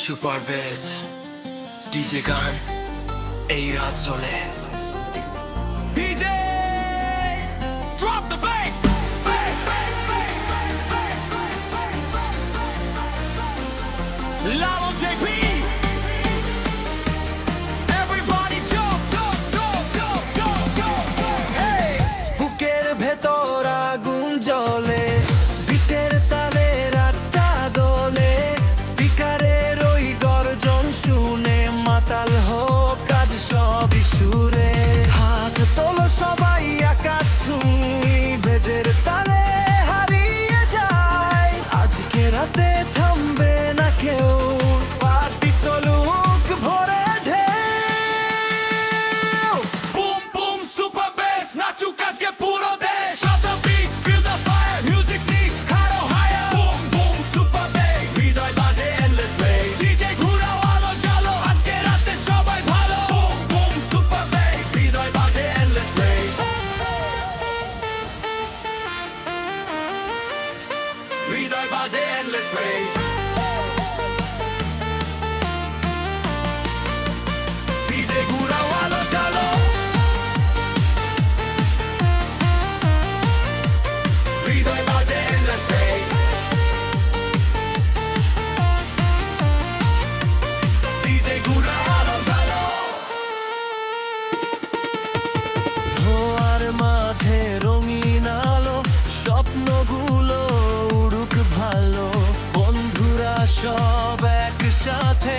Super base DJ গান এই রাত চলে DJ, drop the bass. Lalo JP. Everybody jump, jump, jump, jump, jump, jump. Hey. বুকের ভেতর আগুন জ্বলে, বিটের তালে রাতটা দোলে, স্পিকারের ওই গর্জন শুনে মাতাল হোক আজ সবই সুরে। হাত তোলো সবাই আকাশ ছুঁই, বেজের তালে হারিয়ে যায়। আজকে রাতে থামবে না কেউ, পার্টি চলুক ভরে ঢেউ। Boom, boom, super bass. নাচুক আজকে পুরো দেশ। Shut the beat, feel the fire. Music নিক আরো higher. Boom, boom, super bass. হৃদয় বাজে endless bass. DJ ঘুরাও আলো জ্বালো। আজকে রাতে সবাই ভালো। Boom, boom, super bass. হৃদয় বাজে endless bass. হৃদয় বাজে endless bass. DJ ঘুরাও আলো জ্বালো। হৃদয় বাজে endless bass. DJ ঘুরাও আলো জ্বালো। ধোয়ার মাঝে রঙিন আলো, স্বপ্নগুলো উড়ুক ভালো। বন্ধুরা সব একসাথে